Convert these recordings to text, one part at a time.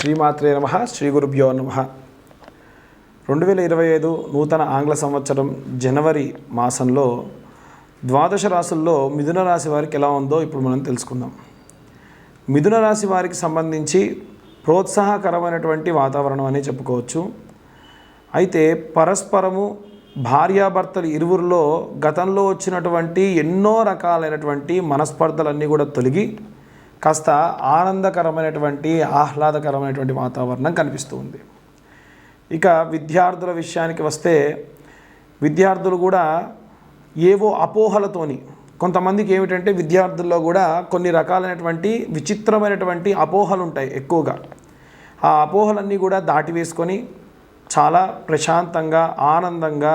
శ్రీమాత్రే నమః శ్రీ గురుభ్యో నమః 2025 నూతన ఆంగ్ల సంవత్సరం జనవరి మాసంలో ద్వాదశ రాశుల్లో మిథున రాశి వారికి ఎలా ఉందో ఇప్పుడు మనం తెలుసుకుందాం. మిథున రాశి వారికి సంబంధించి ప్రోత్సాహకరమైనటువంటి వాతావరణం అని చెప్పుకోవచ్చు. అయితే పరస్పరము భార్యాభర్తలు ఇరువురిలో గతంలో వచ్చినటువంటి ఎన్నో రకాలైనటువంటి మనస్పర్ధలన్నీ కూడా తొలగి కాస్త ఆనందకరమైనటువంటి ఆహ్లాదకరమైనటువంటి వాతావరణం కనిపిస్తుంది. ఇక విద్యార్థుల విషయానికి వస్తే విద్యార్థులు కూడా ఏవో అపోహలతోని కొంతమందికి ఏమిటంటే విద్యార్థుల్లో కూడా కొన్ని రకాలైనటువంటి విచిత్రమైనటువంటి అపోహలు ఉంటాయి. ఎక్కువగా ఆ అపోహలన్నీ కూడా దాటివేసుకొని చాలా ప్రశాంతంగా ఆనందంగా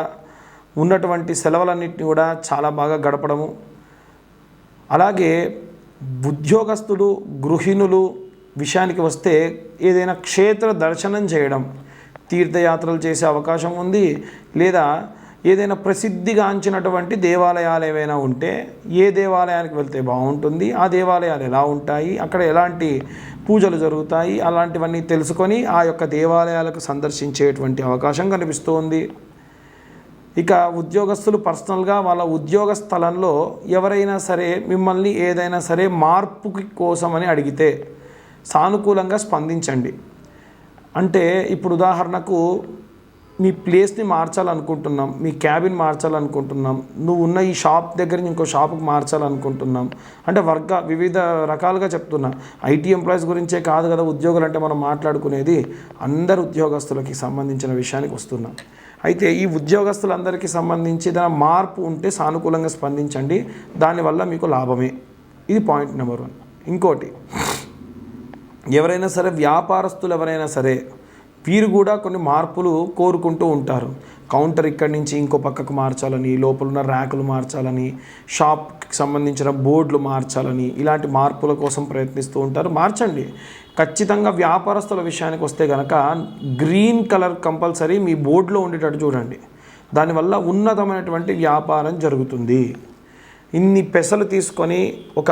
ఉన్నటువంటి సెలవులన్నింటినీ కూడా చాలా బాగా గడపడము, అలాగే ఉద్యోగస్తులు గృహిణులు విషయానికి వస్తే ఏదైనా క్షేత్ర దర్శనం చేయడం, తీర్థయాత్రలు చేసే అవకాశం ఉంది. లేదా ఏదైనా ప్రసిద్ధిగాంచినటువంటి దేవాలయాలు ఏవైనా ఉంటే ఏ దేవాలయానికి వెళ్తే బాగుంటుంది, ఆ దేవాలయాలు ఎలా ఉంటాయి, అక్కడ ఎలాంటి పూజలు జరుగుతాయి, అలాంటివన్నీ తెలుసుకొని ఆ యొక్క దేవాలయాలకు సందర్శించేటువంటి అవకాశం కనిపిస్తుంది. ఇక ఉద్యోగస్తులు పర్సనల్గా వాళ్ళ ఉద్యోగ స్థలంలో ఎవరైనా సరే మిమ్మల్ని ఏదైనా సరే మార్పుకి కోసమని అడిగితే సానుకూలంగా స్పందించండి. అంటే ఇప్పుడు ఉదాహరణకు మీ ప్లేస్ని మార్చాలనుకుంటున్నాం, మీ క్యాబిన్ మార్చాలనుకుంటున్నాం, నువ్వు ఉన్న ఈ షాప్ దగ్గర ఇంకో షాప్కి మార్చాలనుకుంటున్నాం అంటే వివిధ రకాలుగా చెప్తున్నా. ఐటీ ఎంప్లాయీస్ గురించే కాదు కదా ఉద్యోగులు అంటే మనం మాట్లాడుకునేది, అందరు ఉద్యోగస్తులకి సంబంధించిన విషయానికి వస్తున్నాం. అయితే ఈ ఉద్యోగస్తులందరికీ సంబంధించి ఏదైనా మార్పు ఉంటే సానుకూలంగా స్పందించండి, దానివల్ల మీకు లాభమే. ఇది పాయింట్ నెంబర్ 1. ఇంకోటి, ఎవరైనా సరే వ్యాపారస్తులు ఎవరైనా సరే వీరు కూడా కొన్ని మార్పులు కోరుకుంటూ ఉంటారు. కౌంటర్ ఇక్కడి నుంచి ఇంకో పక్కకు మార్చాలని, లోపల ఉన్న ర్యాకులు మార్చాలని, షాప్కి సంబంధించిన బోర్డులు మార్చాలని, ఇలాంటి మార్పుల కోసం ప్రయత్నిస్తూ ఉంటారు. మార్చండి. ఖచ్చితంగా వ్యాపారస్తుల విషయానికి వస్తే కనుక గ్రీన్ కలర్ కంపల్సరీ మీ బోర్డులో ఉండేటట్టు చూడండి. దానివల్ల ఉన్నతమైనటువంటి వ్యాపారం జరుగుతుంది. ఇన్ని పెసలు తీసుకొని ఒక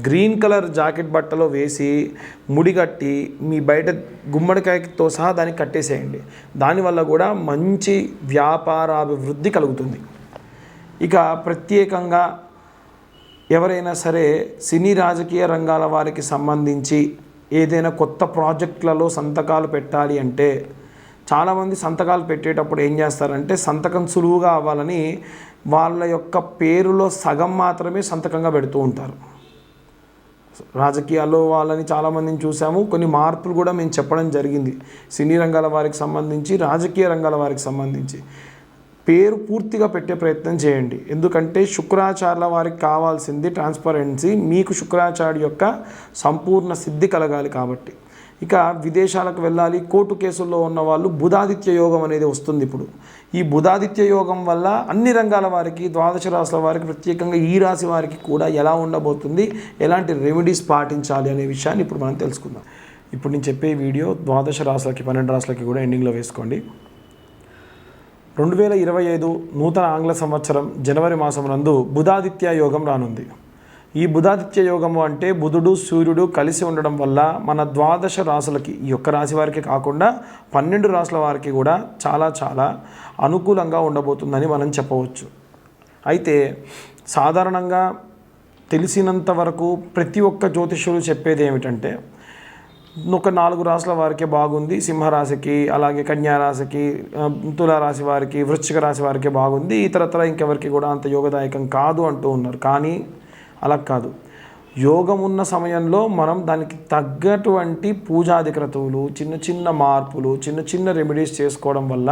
గ్రీన్ కలర్ జాకెట్ బట్టలో వేసి ముడిగట్టి మీ బయట గుమ్మడికాయతో సహా దానికి కట్టేసేయండి. దానివల్ల కూడా మంచి వ్యాపారాభివృద్ధి కలుగుతుంది. ఇక ప్రత్యేకంగా ఎవరైనా సరే సినీ రాజకీయ రంగాల వారికి సంబంధించి ఏదైనా కొత్త ప్రాజెక్టులలో సంతకాలు పెట్టాలి అంటే చాలామంది సంతకాలు పెట్టేటప్పుడు ఏం చేస్తారంటే సంతకం సులువుగా అవ్వాలని వాళ్ళ యొక్క పేరులో సగం మాత్రమే సంతకంగా పెడుతూ ఉంటారు. రాజకీయాల్లో వాళ్ళని చాలామందిని చూసాము. కొన్ని మార్పులు కూడా మేము చెప్పడం జరిగింది సినీ రంగాల వారికి సంబంధించి, రాజకీయ రంగాల వారికి సంబంధించి. పేరు పూర్తిగా పెట్టే ప్రయత్నం చేయండి. ఎందుకంటే శుక్రాచార్యుల వారికి కావాల్సింది ట్రాన్స్పరెన్సీ, మీకు శుక్రాచార్య యొక్క సంపూర్ణ సిద్ధి కలగాలి కాబట్టి. ఇక విదేశాలకు వెళ్ళాలి, కోర్టు కేసుల్లో ఉన్న వాళ్ళు బుధాదిత్య యోగం అనేది వస్తుంది. ఇప్పుడు ఈ బుధాదిత్య యోగం వల్ల అన్ని రంగాల వారికి, ద్వాదశ రాశుల వారికి, ప్రత్యేకంగా ఈ రాశి వారికి కూడా ఎలా ఉండబోతుంది, ఎలాంటి రెమెడీస్ పాటించాలి అనే విషయాన్ని ఇప్పుడు మనం తెలుసుకుందాం. ఇప్పుడు నేను చెప్పే వీడియో ద్వాదశ రాశులకి 12 రాశులకి కూడా ఎండింగ్లో వేసుకోండి. 2025 నూతన ఆంగ్ల సంవత్సరం జనవరి మాసం నందు బుధాదిత్య యోగం రానుంది. ఈ బుధాదిత్య యోగము అంటే బుధుడు సూర్యుడు కలిసి ఉండడం వల్ల మన ద్వాదశ రాశులకి, ఈ ఒక్క రాశి వారికి కాకుండా 12 రాశుల వారికి కూడా చాలా చాలా అనుకూలంగా ఉండబోతుందని మనం చెప్పవచ్చు. అయితే సాధారణంగా తెలిసినంత వరకు ప్రతి ఒక్క జ్యోతిష్యులు చెప్పేది ఏమిటంటే ఒక 4 రాశుల వారికే బాగుంది, సింహరాశికి, అలాగే కన్యారాశికి, తులారాశి వారికి, వృశ్చిక రాశి వారికి బాగుంది, ఇతరత్ర ఇంకెవరికి కూడా అంత యోగదాయకం కాదు అంటూ ఉన్నారు. కానీ అలా కాదు. యోగం ఉన్న సమయంలో మనం దానికి తగ్గటువంటి పూజాధిక్రతువులు, చిన్న చిన్న మార్పులు, చిన్న చిన్న రెమెడీస్ చేసుకోవడం వల్ల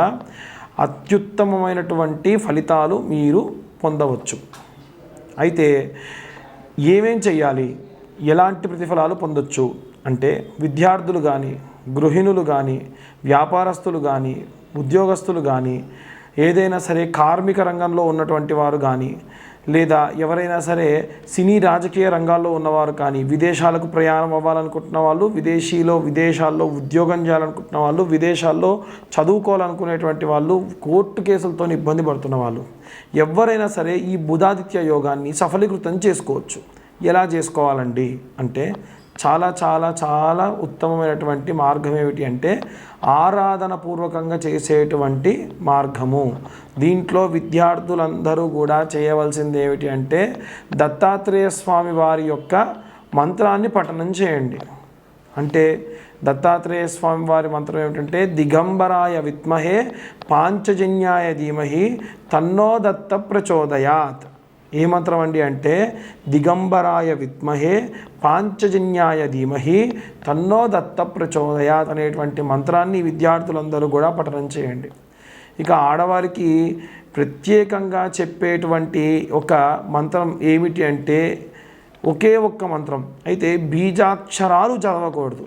అత్యుత్తమమైనటువంటి ఫలితాలు మీరు పొందవచ్చు. అయితే ఏమేం చెయ్యాలి, ఎలాంటి ప్రతిఫలాలు పొందొచ్చు అంటే విద్యార్థులు కానీ, గృహిణులు కానీ, వ్యాపారస్తులు కానీ, ఉద్యోగస్తులు కానీ, ఏదైనా సరే కార్మిక రంగంలో ఉన్నటువంటి వారు కానీ, లేదా ఎవరైనా సరే సినీ రాజకీయ రంగాల్లో ఉన్నవారు కానీ, విదేశాలకు ప్రయాణం అవ్వాలనుకుంటున్న వాళ్ళు, విదేశాల్లో ఉద్యోగం చేయాలనుకుంటున్న వాళ్ళు, విదేశాల్లో చదువుకోవాలనుకునేటువంటి వాళ్ళు, కోర్టు కేసులతో ఇబ్బంది పడుతున్న వాళ్ళు, ఎవరైనా సరే ఈ బుధాదిత్య యోగాన్ని సఫలీకృతం చేసుకోవచ్చు. ఎలా చేసుకోవాలండి అంటే చాలా చాలా చాలా ఉత్తమమైనటువంటి మార్గం ఏమిటి అంటే ఆరాధన పూర్వకంగా చేసేటువంటి మార్గము. దీంట్లో విద్యార్థులందరూ కూడా చేయవలసింది ఏమిటి అంటే దత్తాత్రేయ స్వామి వారి యొక్క మంత్రాన్ని పఠనం చేయండి. అంటే దత్తాత్రేయ స్వామి వారి మంత్రం ఏమిటంటే దిగంబరాయ విద్మహే పాంచజన్యాయ ధీమహి తన్నో దత్త ప్రచోదయాత్. ఏ మంత్రం అండి అంటే దిగంబరాయ విద్మహే పాంచజన్యాయ ధీమహి తన్నో దత్త ప్రచోదయాత్ అనేటువంటి మంత్రాన్ని విద్యార్థులందరూ కూడా పఠనం చేయండి. ఇక ఆడవారికి ప్రత్యేకంగా చెప్పేటువంటి ఒక మంత్రం ఏమిటి అంటే ఒకే ఒక్క మంత్రం, అయితే బీజాక్షరాలు చదవకూడదు.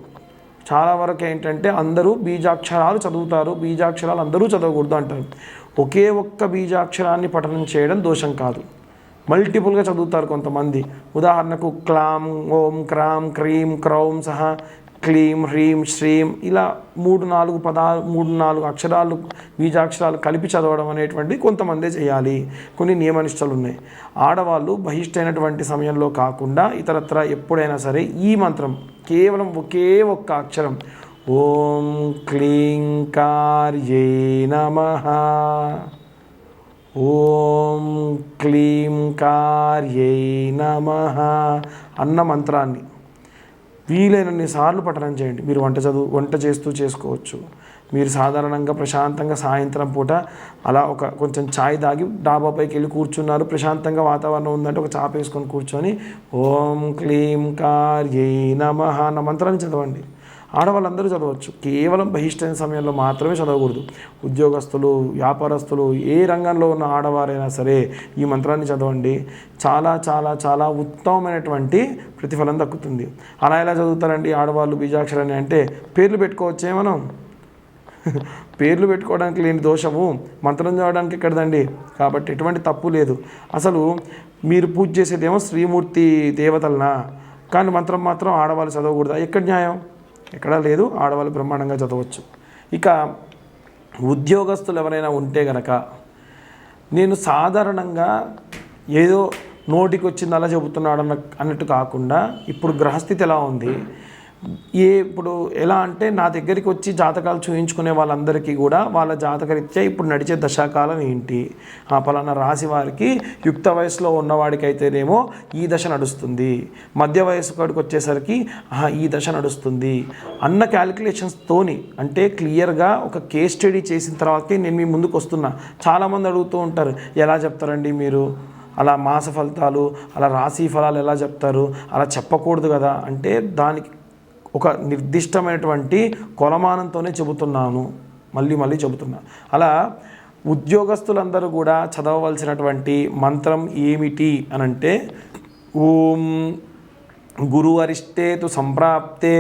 చాలా వరకు ఏంటంటే అందరూ బీజాక్షరాలు చదువుతారు, బీజాక్షరాలు అందరూ చదవకూడదు అంటారు. ఒకే ఒక్క బీజాక్షరాన్ని పఠనం చేయడం దోషం కాదు, మల్టిపుల్గా చదువుతారు కొంతమంది. ఉదాహరణకు క్లాం ఓం క్రాం క్రీం క్రౌం సహ క్లీం హ్రీం శ్రీం ఇలా 3-4 అక్షరాలు బీజాక్షరాలు కలిపి చదవడం అనేటువంటి కొంతమందే చేయాలి. కొన్ని నియమనిష్టలు ఉన్నాయి. ఆడవాళ్ళు బహిష్టైనటువంటి సమయంలో కాకుండా ఇతరత్ర ఎప్పుడైనా సరే ఈ మంత్రం కేవలం ఒకే ఒక్క అక్షరం ఓం క్లీంకార్యే నమః, ఓం క్లీంకార్యే నమః అన్న మంత్రాన్ని వీలైనన్ని సార్లు పఠనం చేయండి. మీరు వంట చేస్తూ చేసుకోవచ్చు. మీరు సాధారణంగా ప్రశాంతంగా సాయంత్రం పూట అలా కొంచెం ఛాయ్ తాగి డాబాపైకి వెళ్ళి కూర్చున్నారు, ప్రశాంతంగా వాతావరణం ఉందంటే ఒక చాప వేసుకొని కూర్చొని ఓం క్లీం కార్యై నమః అన్న మంత్రాన్ని చదవండి. ఆడవాళ్ళందరూ చదవచ్చు, కేవలం బహిష్టైన సమయంలో మాత్రమే చదవకూడదు. ఉద్యోగస్తులు, వ్యాపారస్తులు, ఏ రంగంలో ఉన్న ఆడవారైనా సరే ఈ మంత్రాన్ని చదవండి. చాలా చాలా చాలా ఉత్తమమైనటువంటి ప్రతిఫలం దక్కుతుంది. అలా ఎలా చదువుతారండి ఆడవాళ్ళు బీజాక్షరాన్ని అంటే పేర్లు పెట్టుకోవచ్చే మనం. పేర్లు పెట్టుకోవడానికి లేని దోషము మంత్రం చదవడానికి ఎక్కడదండి. కాబట్టి ఎటువంటి తప్పు లేదు. అసలు మీరు పూజ చేసేదేమో శ్రీమూర్తి దేవతలనా, కానీ మంత్రం మాత్రం ఆడవాళ్ళు చదవకూడదా? ఎక్కడ న్యాయం? ఎక్కడా లేదు. ఆడవాళ్ళు బ్రహ్మాండంగా చదవచ్చు. ఇక ఉద్యోగస్తులు ఎవరైనా ఉంటే గనక నేను సాధారణంగా ఏదో నోటికి వచ్చింది అలా చెబుతున్నాడు అన్నట్టు కాకుండా ఇప్పుడు గ్రహస్థితి ఎలా ఉంది, ఇప్పుడు ఎలా అంటే నా దగ్గరికి వచ్చి జాతకాలు చూయించుకునే వాళ్ళందరికీ కూడా వాళ్ళ జాతకరీత్యా ఇప్పుడు నడిచే దశాకాలం ఏంటి, పలానా రాశి వారికి యుక్త వయసులో ఉన్నవాడికి అయితేనేమో ఈ దశ నడుస్తుంది, మధ్య వయసు కాడికి వచ్చేసరికి ఈ దశ నడుస్తుంది అన్న క్యాలిక్యులేషన్స్తోని, అంటే క్లియర్గా ఒక కేస్ స్టడీ చేసిన తర్వాతకే నేను మీ ముందుకు వస్తున్నా. చాలామంది అడుగుతూ ఉంటారు, ఎలా చెప్తారండి మీరు అలా మాస ఫలితాలు, అలా రాశి ఫలాలు ఎలా చెప్తారు, అలా చెప్పకూడదు కదా అంటే దానికి ఒక నిర్దిష్టమైనటువంటి కొలమానంతోనే చెబుతున్నాను, మళ్ళీ చెబుతున్నా. అలా ఉద్యోగస్తులందరూ కూడా చదవవలసినటువంటి మంత్రం ఏమిటి అనంటే ఓం గురు అరిష్టేతు సంప్రాప్తే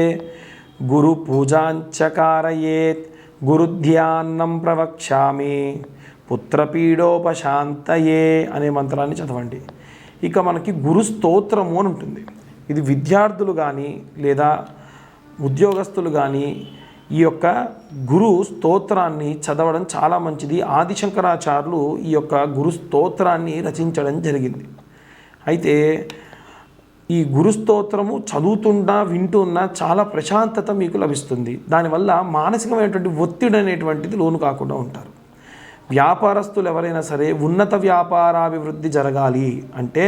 గురు పూజాంచకారయేత్ గురుధ్యాన్నం ప్రవక్ష్యామి పుత్రపీడోపశాంతయే అనే మంత్రాన్ని చదవండి. ఇక మనకి గురు స్తోత్రము అని ఉంటుంది. ఇది విద్యార్థులు కానీ లేదా ఉద్యోగస్తులు కానీ ఈ యొక్క గురు స్తోత్రాన్ని చదవడం చాలా మంచిది. ఆదిశంకరాచార్యులు ఈ యొక్క గురు స్తోత్రాన్ని రచించడం జరిగింది. అయితే ఈ గురు స్తోత్రము చదువుతున్నా వింటున్నా చాలా ప్రశాంతత మీకు లభిస్తుంది. దానివల్ల మానసికమైనటువంటి ఒత్తిడి అనేటువంటిది లోను కాకుండా ఉంటారు. వ్యాపారస్తులు ఎవరైనా సరే ఉన్నత వ్యాపారాభివృద్ధి జరగాలి అంటే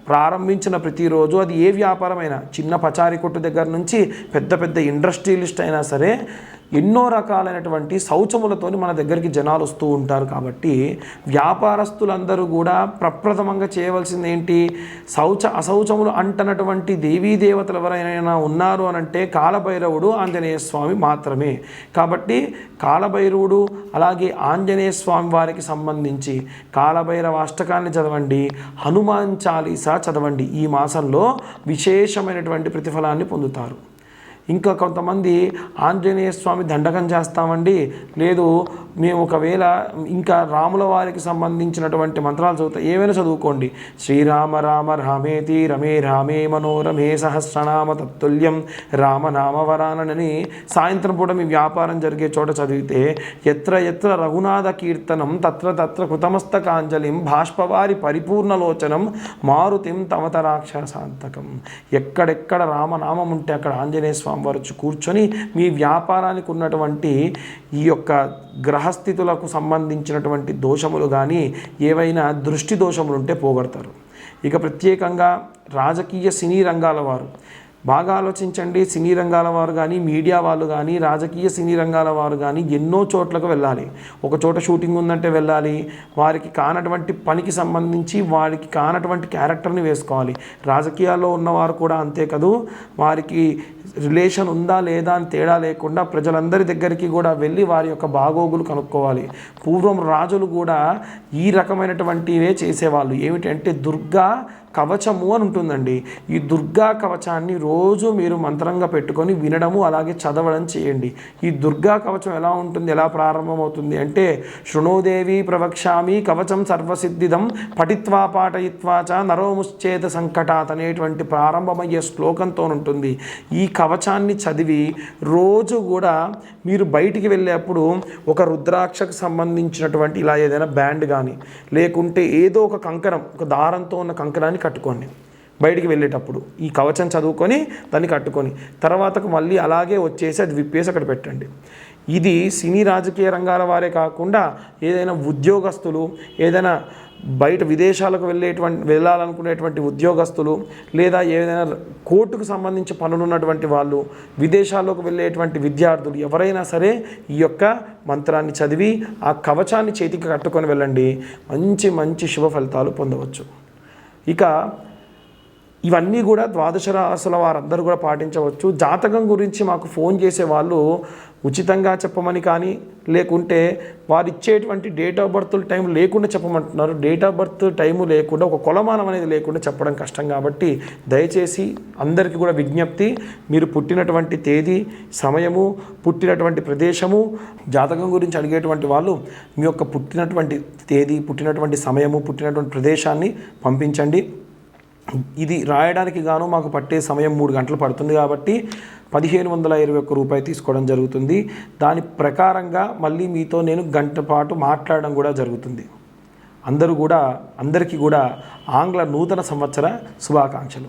ప్రారంభించిన ప్రతిరోజు అది ఏ వ్యాపారమైనా, చిన్న పచారీ కొట్టు దగ్గర నుంచి పెద్ద ఇండస్ట్రియలిస్ట్ అయినా సరే ఎన్నో రకాలైనటువంటి శౌచములతోని మన దగ్గరికి జనాలు వస్తూ ఉంటారు. కాబట్టి వ్యాపారస్తులందరూ కూడా ప్రప్రథమంగా చేయవలసింది ఏంటి, అశౌచములు అంటనటువంటి దేవీ దేవతలు ఎవరైనా ఉన్నారు అనంటే కాలభైరవుడు, ఆంజనేయ స్వామి మాత్రమే. కాబట్టి కాలభైరవుడు అలాగే ఆంజనేయ స్వామి వారికి సంబంధించి కాలభైరవ అష్టకాన్ని చదవండి, హనుమాన్ చాలీసా చదవండి. ఈ మాసంలో విశేషమైనటువంటి ప్రతిఫలాన్ని పొందుతారు. ఇంకా కొంతమంది ఆంజనేయ స్వామి దండకం చేస్తామండి, లేదు మేము ఒకవేళ ఇంకా రాముల వారికి సంబంధించినటువంటి మంత్రాలు చదువుతా ఏమైనా చదువుకోండి. శ్రీరామ రామ రామేతి రమే రామే మనోరమే సహస్రనామ తత్తుల్యం రామనామ వరానని సాయంత్రం పూట మీ వ్యాపారం జరిగే చోట చదివితే ఎత్ర ఎత్ర రఘునాథ కీర్తనం తత్ర తత్ర కృతమస్తకాంజలిం బాష్పవారి పరిపూర్ణలోచనం మారుతిం తమత రాక్షసాంతకం. ఎక్కడెక్కడ రామనామం ఉంటే అక్కడ ఆంజనేయ స్వామి వారు కూర్చొని మీ వ్యాపారానికి ఉన్నటువంటి ఈ యొక్క గ్రహస్థితులకు సంబంధించినటువంటి దోషములు కానీ ఏవైనా దృష్టి దోషములు ఉంటే పోగొడతారు. ఇక ప్రత్యేకంగా రాజకీయ సినీ రంగాల వారు బాగా ఆలోచించండి. సినీ రంగాల వారు కానీ మీడియా వాళ్ళు కానీ రాజకీయ సినీ రంగాల వారు కానీ ఎన్నో చోట్లకు వెళ్ళాలి. ఒక చోట షూటింగ్ ఉందంటే వెళ్ళాలి. వారికి కానటువంటి పనికి సంబంధించి వారికి కానటువంటి క్యారెక్టర్ని వేసుకోవాలి. రాజకీయాల్లో ఉన్నవారు కూడా అంతే కదూ. వారికి రిలేషన్ ఉందా లేదా అని తేడా లేకుండా ప్రజలందరి దగ్గరికి కూడా వెళ్ళి వారి యొక్క బాగోగులు కనుక్కోవాలి. పూర్వం రాజులు కూడా ఈ రకమైనటువంటివే చేసేవాళ్ళు. ఏమిటంటే దుర్గా కవచము అని ఉంటుందండి. ఈ దుర్గా కవచాన్ని రోజు మీరు మంత్రంగా పెట్టుకొని వినడము అలాగే చదవడం చేయండి. ఈ దుర్గా కవచం ఎలా ఉంటుంది, ఎలా ప్రారంభమవుతుంది అంటే శృణోదేవి ప్రవక్ష్యామి కవచం సర్వసిద్ధిదం పఠిత్వా పాఠయిత్వా చ నరోముశ్చేత సంకటాత్ అనేటువంటి ప్రారంభమయ్యే శ్లోకంతో ఉంటుంది. ఈ కవచాన్ని చదివి రోజు కూడా మీరు బయటికి వెళ్ళేప్పుడు ఒక రుద్రాక్షకు సంబంధించినటువంటి ఇలా ఏదైనా బ్యాండ్ కానీ లేకుంటే ఏదో ఒక కంకణం, ఒక దారంతో ఉన్న కంకణాన్ని కట్టుకోండి. బయటికి వెళ్ళేటప్పుడు ఈ కవచం చదువుకొని దాన్ని కట్టుకొని తర్వాతకు మళ్ళీ అలాగే వచ్చేసి అది విప్పేసి అక్కడ పెట్టండి. ఇది సినీ రాజకీయ రంగాల వారే కాకుండా ఏదైనా ఉద్యోగస్తులు, ఏదైనా బయట విదేశాలకు వెళ్ళాలనుకునేటువంటి ఉద్యోగస్తులు, లేదా ఏదైనా కోర్టుకు సంబంధించి పనులు ఉన్నటువంటి వాళ్ళు, విదేశాల్లోకి వెళ్ళేటువంటి విద్యార్థులు ఎవరైనా సరే ఈ యొక్క మంత్రాన్ని చదివి ఆ కవచాన్ని చేతికి కట్టుకొని వెళ్ళండి. మంచి మంచి శుభ ఫలితాలు పొందవచ్చు. ఇక ఇవన్నీ కూడా ద్వాదశ రాశుల వారందరూ కూడా పాటించవచ్చు. జాతకం గురించి మాకు ఫోన్ చేసే వాళ్ళు ఉచితంగా చెప్పమని కానీ లేకుంటే వారు ఇచ్చేటువంటి డేట్ ఆఫ్ బర్త్ టైం లేకుండా చెప్పమంటున్నారు. డేట్ ఆఫ్ బర్త్ టైము లేకుండా ఒక కొలమానం అనేది లేకుండా చెప్పడం కష్టం. కాబట్టి దయచేసి అందరికీ కూడా విజ్ఞప్తి, మీరు పుట్టినటువంటి తేదీ, సమయము, పుట్టినటువంటి ప్రదేశము, జాతకం గురించి అడిగేటువంటి వాళ్ళు మీ యొక్క పుట్టినటువంటి తేదీ, పుట్టినటువంటి సమయము, పుట్టినటువంటి ప్రదేశాన్ని పంపించండి. ఇది రాయడానికి గాను మాకు పట్టే సమయం 3 గంటలు పడుతుంది కాబట్టి 1521 రూపాయలు తీసుకోవడం జరుగుతుంది. దాని ప్రకారంగా మళ్ళీ మీతో నేను గంట పాటు మాట్లాడడం కూడా జరుగుతుంది. అందరికీ కూడా ఆంగ్ల నూతన సంవత్సర శుభాకాంక్షలు.